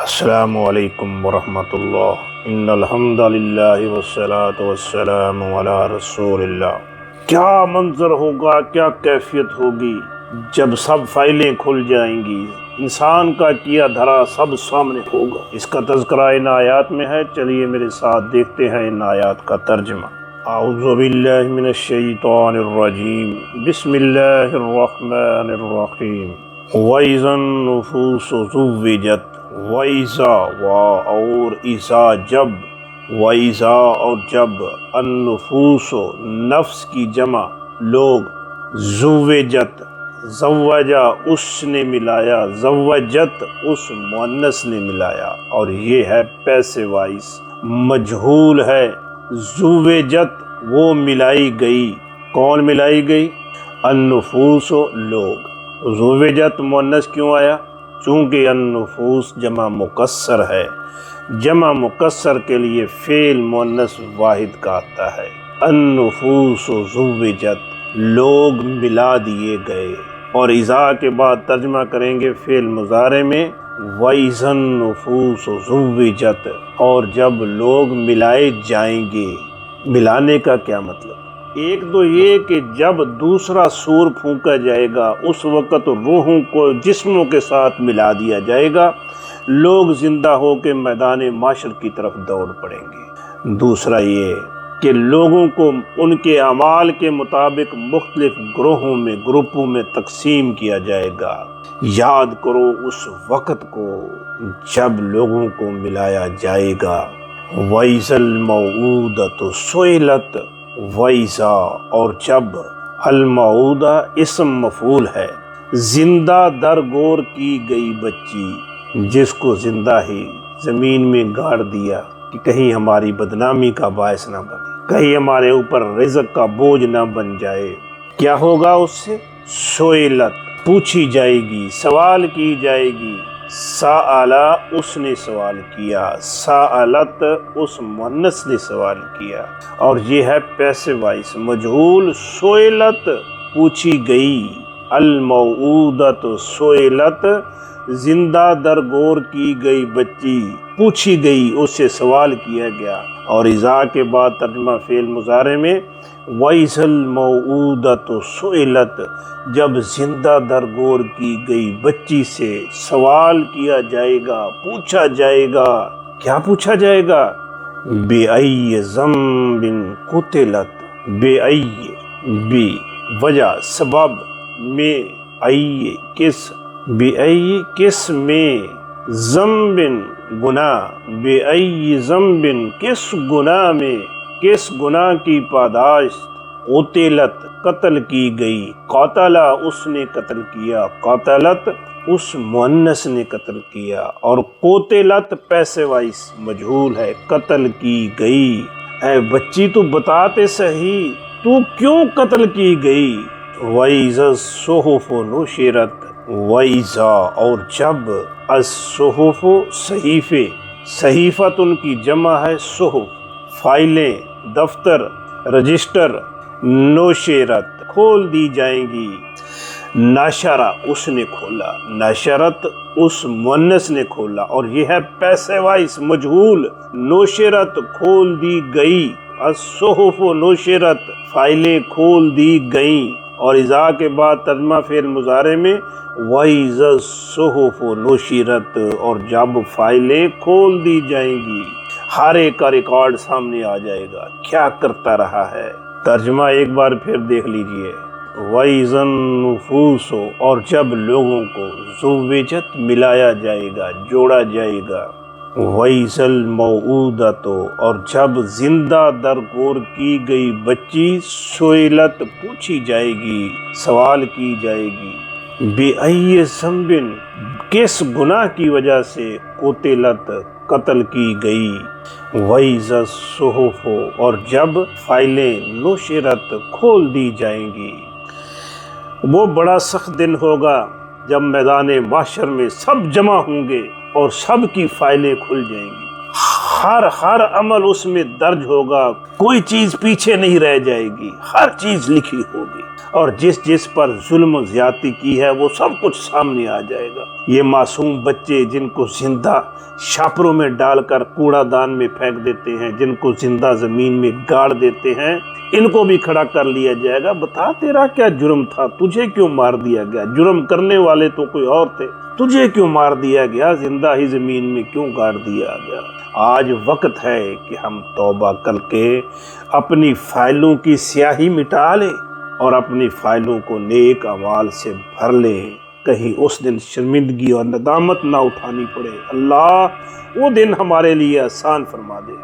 السلام علیکم ورحمۃ اللہ۔ ان الحمد للہ والصلاۃ والسلام علی رسول اللہ۔ کیا منظر ہوگا، کیا کیفیت ہوگی جب سب فائلیں کھل جائیں گی، انسان کا کیا دھرا سب سامنے ہوگا۔ اس کا تذکرہ ان آیات میں ہے، چلیے میرے ساتھ دیکھتے ہیں ان آیات کا ترجمہ۔ اعوذ باللہ من الشیطان الرجیم، بسم اللہ الرحمن الرحیم۔ وَإِذَا النُّفُوسُ زُوِّجَتْ، وَإِذَا اور اذا جب، وَإِذَا اور جب، النفوس نفس کی جمع لوگ، زوجت زوجہ اس نے ملایا، زوجت اس مؤنث نے ملایا، اور یہ ہے پیسے وائس مجہول ہے۔ زوجت وہ ملائی گئی، کون ملائی گئی؟ النفوس لوگ۔ زوجت مؤنث کیوں آیا؟ چونکہ النفوس جمع مکسر ہے، جمع مکسر کے لیے فعل مؤنث واحد کا آتا ہے۔ النفوس زوجت لوگ ملا دیے گئے، اور اذا کے بعد ترجمہ کریں گے فعل مضارع میں، وَإِذَا النُّفُوسُ زُوِّجَتْ، اور جب لوگ ملائے جائیں گے۔ ملانے کا کیا مطلب؟ ایک تو یہ کہ جب دوسرا سور پھونکا جائے گا اس وقت روحوں کو جسموں کے ساتھ ملا دیا جائے گا، لوگ زندہ ہو کے میدان معاشر کی طرف دوڑ پڑیں گے۔ دوسرا یہ کہ لوگوں کو ان کے اعمال کے مطابق مختلف گروہوں میں، گروپوں میں تقسیم کیا جائے گا۔ یاد کرو اس وقت کو جب لوگوں کو ملایا جائے گا۔ وَإِذَا الْمَوْءُودَةُ سُئِلَتْ، وَإِذَا اور جب، الموعودہ اسم مفعول ہے، زندہ درگور کی گئی بچی، جس کو زندہ ہی زمین میں گاڑ دیا کہ کہیں ہماری بدنامی کا باعث نہ بنے، کہیں ہمارے اوپر رزق کا بوجھ نہ بن جائے۔ کیا ہوگا اس سے؟ سئلت پوچھی جائے گی، سوال کی جائے گی۔ سألا اس نے سوال کیا، سألت اس مؤنث نے سوال کیا، اور یہ ہے پیسے وائس مجہول۔ سئلت پوچھی گئی، الموعودۃ سئلت زندہ درگور کی گئی بچی پوچھی گئی، اس سے سوال کیا گیا۔ اور اذا کے بعد ترجمہ فعل مضارع میں، وَإِذَا الْمَوْءُودَةُ سُئِلَتْ جب زندہ درگور کی گئی بچی سے سوال کیا جائے گا، پوچھا جائے گا۔ کیا پوچھا جائے گا؟ بِأَيِّ ذَنبٍ قُتِلَتْ، بے وجہ سبب، میں ائی کس، بِأَيِّ کس میں، ذنبٍ گناہ، بِأَيِّ ذنبٍ کس گناہ میں، کس گناہ کی پاداشت، قتلت قتل کی گئی، قاتلا اس نے قتل کیا، قاتلت اس مؤنث نے قتل کیا، اور قتلت پیسے وائس مجہول ہے، قتل کی گئی۔ اے بچی تو بتاتے صحیح، تو کیوں قتل کی گئی؟ وَإِذَا الصُّحُفُ نُشِرَتْ، وَإِذَا اور جب، الصُّحُفُ صحیفے، صحیفت ان کی جمع ہے صحف، فائلیں، دفتر، رجسٹر، نشرت کھول دی جائیں گی۔ نشرہ اس نے کھولا، نشرت اس مؤنث نے کھولا، اور یہ ہے پیسے وائس مجہول۔ نشرت کھول دی گئی، الصحف نشرت فائلیں کھول دی گئیں، اور اذا کے بعد ترجمہ فعل مضارع میں، وَإِذَا الصُّحُفُ نُشِرَتْ اور جب فائلیں کھول دی جائیں گی، ہر ایک کا ریکارڈ سامنے آ جائے گا، کیا کرتا رہا ہے۔ ترجمہ ایک بار پھر دیکھ لیجئے۔ وَإِذَا النُّفُوسُ اور جب لوگوں کو، زُوِّجَتْ ملایا جائے گا، جوڑا جائے گا۔ وَإِذَا الْمَوْءُودَةُ اور جب زندہ درگور کی گئی بچی، سئلت پوچھی جائے گی، سوال کی جائے گی۔ بِأَيِّ ذَنبٍ کس گناہ کی وجہ سے، قتلت قتل کی گئی۔ وَإِذَا الصُّحُفُ اور جب فائلیں، نشرت کھول دی جائیں گی۔ وہ بڑا سخت دن ہوگا جب میدان محشر میں سب جمع ہوں گے اور سب کی فائلیں کھل جائیں گی، ہر عمل اس میں درج ہوگا، کوئی چیز پیچھے نہیں رہ جائے گی، ہر چیز لکھی ہوگی۔ اور جس جس پر ظلم و زیادتی کی ہے وہ سب کچھ سامنے آ جائے گا۔ یہ معصوم بچے جن کو زندہ شاپروں میں ڈال کر کوڑا دان میں پھینک دیتے ہیں، جن کو زندہ زمین میں گاڑ دیتے ہیں، ان کو بھی کھڑا کر لیا جائے گا۔ بتا تیرا کیا جرم تھا، تجھے کیوں مار دیا گیا؟ جرم کرنے والے تو کوئی اور تھے، تجھے کیوں مار دیا گیا؟ زندہ ہی زمین میں کیوں گاڑ دیا گیا؟ آج وقت ہے کہ ہم توبہ کر کے اپنی فائلوں کی سیاہی مٹا لیں اور اپنی فائلوں کو نیک اعمال سے بھر لیں، کہیں اس دن شرمندگی اور ندامت نہ اٹھانی پڑے۔ اللہ وہ دن ہمارے لیے آسان فرما دے۔